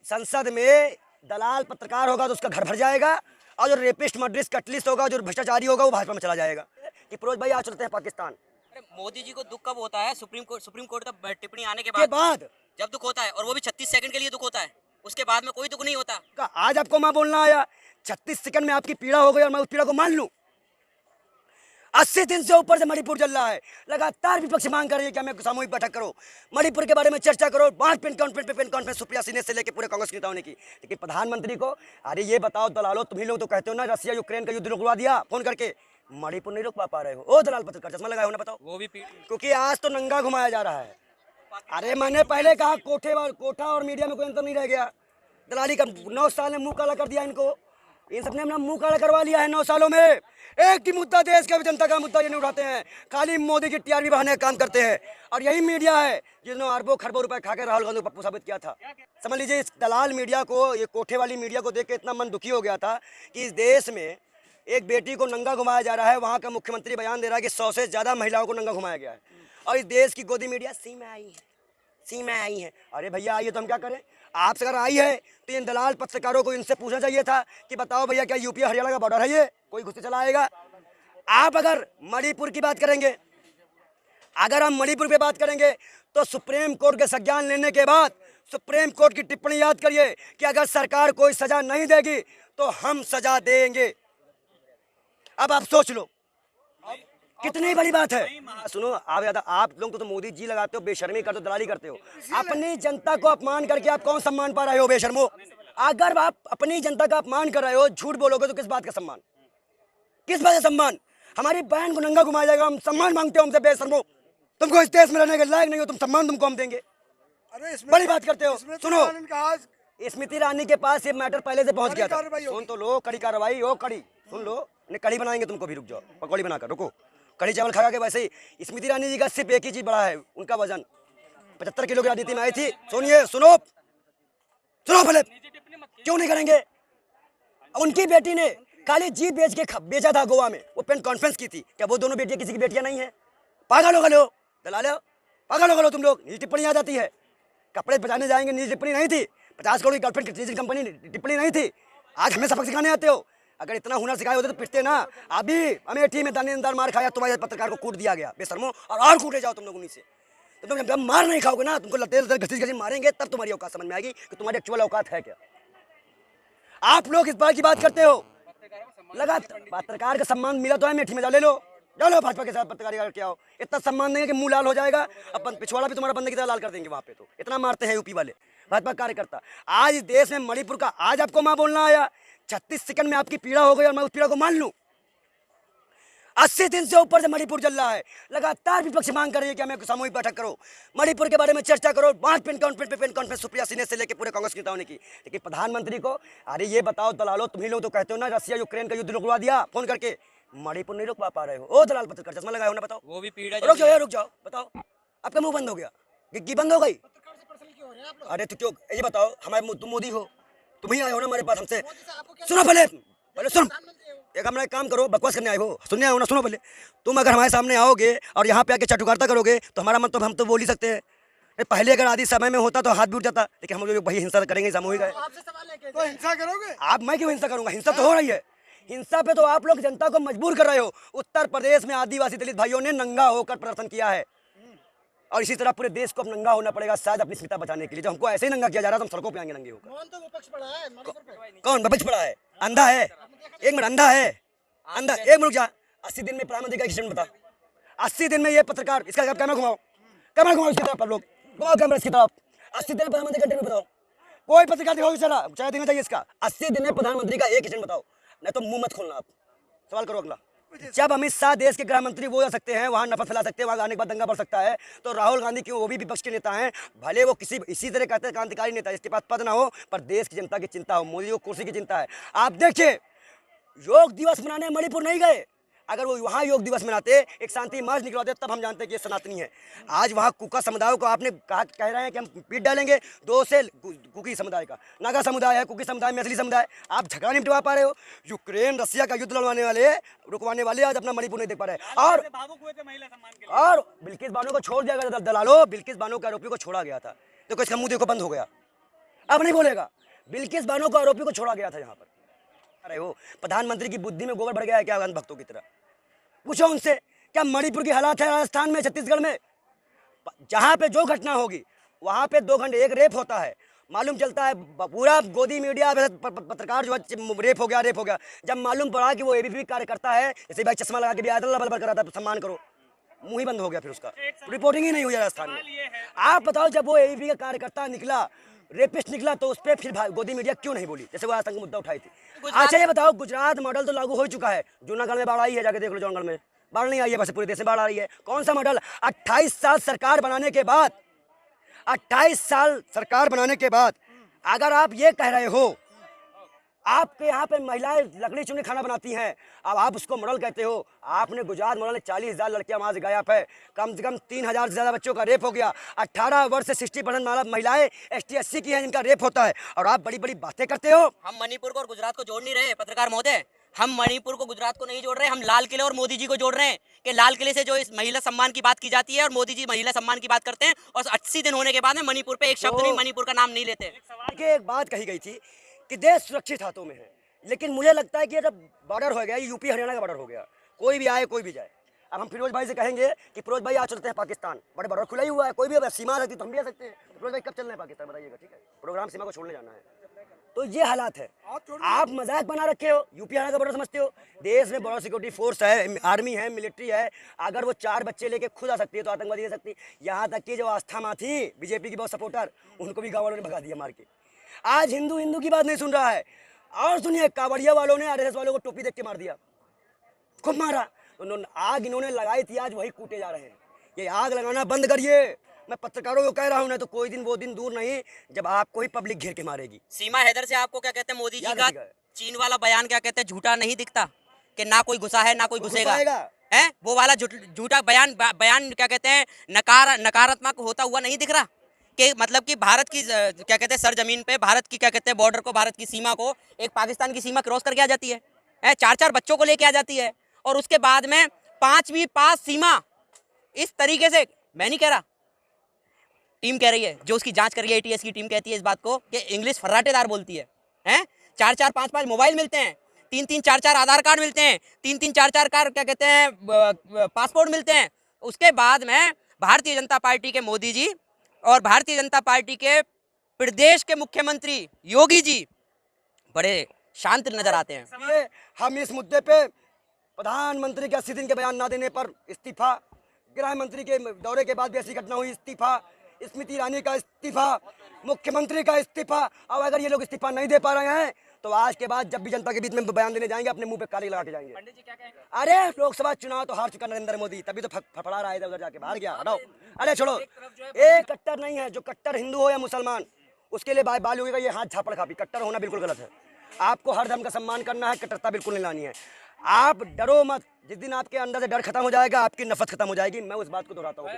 संसद में दलाल पत्रकार होगा तो उसका घर भर जाएगा, और जो रेपिस्ट मर्डरिस्ट कटलिस्ट होगा, जो भ्रष्टाचारी होगा, वो भाजपा में चला जाएगा। कि फिरोज भाई आज चलते हैं पाकिस्तान। अरे मोदी जी को दुख कब होता है? सुप्रीम कोर्ट का टिप्पणी आने के बाद जब दुख होता है, और वो भी 36 सेकंड के लिए दुख होता है, उसके बाद में कोई दुख नहीं होता। आज आपको मैं बोलना आया 36 सेकंड में आपकी पीड़ा हो गई और मैं उस पीड़ा को मान लूं। 80 दिन से ऊपर से मणिपुर चल रहा है, लगातार विपक्ष मांग कर रही है कि हमें सामूहिक बैठक करो, मणिपुर के बारे में चर्चा करो, 5 पेन कॉन्फ्रेंस सुप्रिया सिन्हा से लेकर पूरे कांग्रेस नेताओं ने की। लेकिन प्रधानमंत्री को अरे ये बताओ दलालो, तुम्ही लोग तो कहते हो ना रसिया यूक्रेन का युद्ध रुकवा दिया फोन करके, मणिपुर नहीं रुकवा पा रहे हो। ओ दलाल पत्रकार चश्मा लगाए हो ना, बताओ। वो भी क्योंकि आज तो नंगा घुमाया जा रहा है। अरे मैंने पहले कहा कोठा और मीडिया में कोई अंतर नहीं रह गया। दलाली का 9 साल में मुंह काला कर दिया इनको, इन सबने अपना मुंह काला करवा लिया है 9 सालों में। एक ही मुद्दा, देश का जनता का मुद्दा ये नहीं उठाते हैं, खाली मोदी की टीआरपी बहाने काम करते हैं। और यही मीडिया है जिसने अरबों खरबों रुपए खा के राहुल गांधी को पप्पू साबित किया था। समझ लीजिए इस दलाल मीडिया को, ये कोठे वाली मीडिया को देख के इतना मन दुखी हो गया था कि इस देश में एक बेटी को नंगा घुमाया जा रहा है, वहाँ का मुख्यमंत्री बयान दे रहा है कि 100 से ज़्यादा महिलाओं को नंगा घुमाया गया है, और इस देश की गोदी मीडिया सी में आई है। अरे भैया आइए तो हम क्या करें? आपसे अगर आई है तो इन दलाल पत्रकारों को इनसे पूछना चाहिए था कि बताओ भैया क्या यूपी हरियाणा का बॉर्डर है ये, कोई घुस चला आएगा? आप अगर मणिपुर की बात करेंगे, अगर हम मणिपुर पे बात करेंगे तो सुप्रीम कोर्ट के संज्ञान लेने के बाद सुप्रीम कोर्ट की टिप्पणी याद करिए कि अगर सरकार कोई सजा नहीं देगी तो हम सजा देंगे। अब आप सोच लो कितनी बड़ी बात है। सुनो आप लोग तो मोदी जी लगाते हो, बेशर्मी करते हो, दलाली करते हो। अपनी जनता को अपमान करके आप कौन सम्मान पा रहे हो बेशर्मो? अगर आप अपनी जनता का अपमान कर रहे हो, झूठ बोलोगे तो किस बात का सम्मान, किस बात का सम्मान? हमारी बहन को नंगा घुमाया जाएगा, हम सम्मान मांगते हो हमसे बेशर्मो? तुमको इस देश में रहने के लायक नहीं हो, तुम सम्मान तुमको हम देंगे? बड़ी बात करते हो। सुनो स्मृति ईरानी के पास ये मैटर पहले से पहुंच गया था। सुन तो लो, कड़ी कार्रवाई हो, कड़ी सुन लो, कड़ी बनाएंगे तुमको भी, रुक जाओ, पकौड़ी बनाकर रुको। कड़ी चावल खा के वैसे ही स्मृति ईरानी जी का सिर्फ एक ही चीज बड़ा है, उनका वजन 75 किलो की राजनीति में आई थी। सुनिए, सुनो भले, क्यों नहीं करेंगे? उनकी बेटी ने खाली जीप बेच के बेचा था गोवा में, वो पेन कॉन्फ्रेंस की थी। क्या वो दोनों बेटियां किसी की बेटियां नहीं है? पागल हो गए, दलाल हो, पागल हो गए तुम लोग। निजी टिप्पणी आ जाती है, कपड़े बचाने जाएंगे, निजी टिप्पणी नहीं थी। 50 करोड़ की गर्लफ्रेंड की कंपनी टिप्पणी नहीं थी। आज हमें सबक सिखाने आते हो। अगर इतना हुनर सिखाए होते तो पिटते ना। अभी अमेठी में दानेदार मार खाया, तुम्हारे पत्रकार को कूट दिया गया बेशर्मो, और कूटे जाओ तुम लोग उन्हीं से। तुम जब मार नहीं खाओगे ना, तुमको लतेर घसीट मारेंगे, तब तुम्हारी औकात समझ में आएगी कि तुम्हारी एक्चुअल औकात है क्या। आप लोग इस बात की बात करते हो, लगातार पत्रकार का सम्मान मिला तो है, अमेठी में जाओ, ले लो भाजपा के साथ पत्रकारी करके आओ। इतना सम्मान देंगे कि मुंह लाल हो जाएगा। अपन पिछवाड़ा भी तुम्हारा बंदे की तरह लाल कर देंगे वहां पे, तो इतना मारते हैं यूपी वाले भाजपा कार्यकर्ता। आज इस देश में मणिपुर का, आज आपको मैं बोलना आया 36 सेकंड में आपकी पीड़ा हो गई और मैं उस पीड़ा को मान लूं। 80 दिन से ऊपर से मणिपुर चल रहा है, लगातार विपक्ष मांग कर रही है कि हमें सामूहिक बैठक करो, मणिपुर के बारे में चर्चा करो, 5 पेन कॉन्फ्रेंस सुप्रिया सिन्हा से लेकर पूरे कांग्रेस नेताओं ने की। लेकिन प्रधानमंत्री को अरे ये बताओ दलालो, तुम्ही लोग तो कहते हो ना रसिया यूक्रेन का युद्ध रुकवा दिया फोन करके, मणिपुर नहीं रुकवा पा रहे हो। ओ दलाल पत्रकार चश्मा लगाए हो ना, बताओ। वो भी पीड़ा, रुक जाओ, बताओ। आपका मुंह बंद हो गया, गिग्गी बंद हो गई। अरे तो क्यों, ये बताओ, हमारे तुम मोदी हो, तुम ही आए हो ना हमारे पास हमसे। सुनो पहले सुन, एक हमारा काम करो, बकवास करने आए हो, सुनने आए हो ना, सुनो पहले। तुम अगर हमारे सामने आओगे और यहाँ पे आके चटुकारिता करोगे तो हमारा मन तो हम तो बोल ही सकते हैं। पहले अगर आदि समय में होता तो हाथ भी उठ जाता, लेकिन हम लोग वही हिंसा करेंगे, सामूहिक है। तो हिंसा करोगे आप? मैं क्यों हिंसा करूंगा? हिंसा तो हो रही है। हिंसा पे तो आप लोग जनता को मजबूर कर रहे हो। उत्तर प्रदेश में आदिवासी दलित भाइयों ने नंगा होकर प्रदर्शन किया है, और इसी तरह पूरे देश को अब नंगा होना पड़ेगा शायद अपनी स्मिता बचाने के लिए। जो हमको ऐसे ही नंगा किया जा रहा है, तो हम सड़कों पे आएंगे नंगे होकर। कौन विपक्ष पड़ा है? अंधा है? एक मिनट, अंधा है? अंधा, एक मिनट जा। 80 दिन में प्रधानमंत्री का एक्सीडेंट बता। 80 दिन में ये पत्रकार, इसका कैमरा घुमाओ, इसकी तरफ, आप लोग घुमाओ कैमरा इसकी तरफ। 80 दिन में प्रधानमंत्री का इंटरव्यू बताओ, कोई पत्रकार दिखाओ, चला चाहे देना चाहिए इसका। 80 दिन में प्रधानमंत्री का एक एक्सीडेंट बताओ, नहीं तो मुंह मत खोलना। आप सवाल करो अगला। जब अमित शाह देश के गृह मंत्री वो जा सकते हैं, वहां नफरत फैला सकते हैं, वहां आने के बाद दंगा बढ़ सकता है, तो राहुल गांधी क्यों, वो भी विपक्ष के नेता हैं, भले वो किसी इसी तरह कहते हैं क्रांतिकारी नेता, इसके पास पद ना हो पर देश की जनता की चिंता हो। मोदी को कुर्सी की चिंता है। आप देखिए, योग दिवस मनाने मणिपुर नहीं गए। अगर वो वहाँ योग दिवस मनाते, एक शांति मार्च निकलवाते, तब हम जानते कि ये सनातनी है। आज वहाँ कुका समुदाय को आपने कहा, कह रहे हैं कि हम पीट डालेंगे। 2 से कुकी समुदाय का, नागा समुदाय है, कुकी समुदाय, मैथिली समुदाय, आप झगड़ा नहीं मिटवा पा रहे हो। यूक्रेन रसिया का युद्ध रुकवाने वाले आज अपना मणिपुर नहीं देख पा रहे। और बिल्किस बानो को छोड़ दिया गया, दलालो, बिल्किस बानो के आरोपियों को छोड़ा गया था, देखो इसका मुंह देखो बंद हो गया। अब नहीं बोलेगा। बिल्किस बानो को आरोपी को छोड़ा गया था यहाँ पर। अरे वो प्रधानमंत्री की बुद्धि में गोबर भर गया है क्या अंध भक्तों की तरह? पूछो उनसे, क्या मणिपुर की हालात है राजस्थान में, छत्तीसगढ़ में? जहाँ पे जो घटना होगी वहाँ पे 2 घंटे एक रेप होता है, मालूम चलता है पूरा गोदी मीडिया पत्रकार जो है रेप हो गया। जब मालूम पड़ा कि वो एबीपी कार्यकर्ता है, जैसे भाई चश्मा लगा के भी आदल बल कर रहा था, सम्मान करो, मुंह ही बंद हो गया, फिर उसका रिपोर्टिंग ही नहीं हुई राजस्थान में। आप बताओ, जब वो एबीपी का कार्यकर्ता निकला, रेपिस्ट निकला, तो उस पर फिर गोदी मीडिया क्यों नहीं बोली, जैसे वो आतंक मुद्दा उठाई थी? अच्छा ये बताओ, गुजरात मॉडल तो लागू हो चुका है, जूनागढ़ में बाढ़ आई है, जाके देख लो, जूनागढ़ में बाढ़ नहीं आई है, बस पूरे देश में बाढ़ आ रही है। कौन सा मॉडल? 28 साल सरकार बनाने के बाद, 28 साल सरकार बनाने के बाद अगर आप ये कह रहे हो आपके यहाँ पे महिलाएं लकड़ी चुन के खाना बनाती हैं, अब आप उसको मॉडल कहते हो? आपने गुजरात मॉडल में 40,000 लड़कियां वहाँ से गायब है, कम से कम 3,000 से ज़्यादा बच्चों का रेप हो गया, 18 वर्ष से 60% महिलाएं ST SC की हैं जिनका रेप होता है, और आप बड़ी बड़ी बातें करते हो। हम मणिपुर को और गुजरात को जोड़ नहीं रहे पत्रकार महोदय, हम मणिपुर को गुजरात को नहीं जोड़ रहे, हम लाल किले और मोदी जी को जोड़ रहे हैं कि लाल किले से जो इस महिला सम्मान की बात की जाती है और मोदी जी महिला सम्मान की बात करते हैं, और 80 दिन होने के बाद में मणिपुर पे एक शब्द नहीं, मणिपुर का नाम नहीं लेते। देखिए, एक बात कही गई थी कि देश सुरक्षित हाथों में है, लेकिन मुझे लगता है कि जब बॉर्डर हो गया, यूपी हरियाणा का बॉर्डर हो गया, कोई भी आए कोई भी जाए। अब हम फिरोज भाई से कहेंगे कि फिरोज भाई आज चलते हैं पाकिस्तान, बड़े बॉर्डर खुला ही हुआ है, कोई भी सीमा रहती तो हम भी आ सकते हैं। फिरोज भाई कब चलना है पाकिस्तान बताइएगा, ठीक है? प्रोग्राम सीमा को छोड़ने जाना है। तो ये हालात है, आप मजाक बना रखे हो, यूपी हरियाणा का बॉर्डर समझते हो। देश में बॉर्डर सिक्योरिटी फोर्स है, आर्मी है, मिलिट्री है, अगर वो 4 बच्चे लेके खुद आ सकती है तो आतंकवादी दे सकती है। यहाँ तक कि जो आस्था माँ थी बीजेपी की बहुत सपोर्टर, उनको भी गाँव वालों ने भगा दिया मार के। आज हिंदू की बात नहीं सुन रहा है। और सुनिए, कावड़िया वालों ने RSS वालों को टोपी देख के मार दिया, खूब मारा। उन्होंने आग इन्होंने लगाई थी, आज वही कूटे जा रहे हैं। ये आग लगाना बंद करिए, मैं पत्रकारों को कह रहा हूँ, ना तो कोई दिन वो दिन दूर नहीं जब आपको ही पब्लिक घेर के मारेगी। सीमा हैदर से आपको क्या कहते हैं मोदी जी का चीन वाला बयान क्या कहते हैं, झूठा नहीं दिखता कि ना कोई घुसा है ना कोई घुसेगा है, वो वाला झूठा बयान क्या कहते हैं, नकारात्मक होता हुआ नहीं दिख रहा कि मतलब कि भारत की क्या कहते हैं सरजमीन पे भारत की क्या कहते हैं बॉर्डर को, भारत की सीमा को एक पाकिस्तान की सीमा क्रॉस करके आ जाती है, 4-4 बच्चों को लेके आ जाती है, और उसके बाद में 5वीं पास सीमा इस तरीके से। मैं नहीं कह रहा, टीम कह रही है, जो उसकी जांच कर रही है ATS की टीम कहती है इस बात को कि इंग्लिश फर्राटेदार बोलती है। 4-4 5-5 मोबाइल मिलते हैं, 3-3 4-4 आधार कार्ड मिलते हैं, 3-3 4-4 क्या कहते हैं पासपोर्ट मिलते हैं। उसके बाद में भारतीय जनता पार्टी के मोदी जी और भारतीय जनता पार्टी के प्रदेश के मुख्यमंत्री योगी जी बड़े शांत नजर आते हैं। हम इस मुद्दे पे प्रधानमंत्री के 80 दिन के बयान ना देने पर इस्तीफा, गृह मंत्री के दौरे के बाद भी ऐसी घटना हुई, इस्तीफा, स्मृति ईरानी का इस्तीफा, मुख्यमंत्री का इस्तीफा। अब अगर ये लोग इस्तीफा नहीं दे पा रहे हैं तो आज के बाद जब भी जनता के बीच में बयान देने जाएंगे अपने मुंह पे काली लगा के जाएंगे। पंडित जी क्या कहेंगे? अरे लोकसभा चुनाव तो हार चुका नरेंद्र मोदी, तभी तो फड़फड़ा रहा है इधर उधर जाके, बाहर गया, हटाओ। अरे छोड़ो, एक कट्टर नहीं है, जो कट्टर हिंदू हो या मुसलमान, उसके लिए बाल योगी का ये हाथ झापड़ खापी, कट्टर होना बिल्कुल गलत है। आपको हर धर्म का सम्मान करना है, कट्टरता बिल्कुल नहीं लानी है। आप डरो मत, जिस दिन आपके अंदर से डर खत्म हो जाएगा आपकी नफरत खत्म हो जाएगी। मैं उस बात को दोहराता हूँ।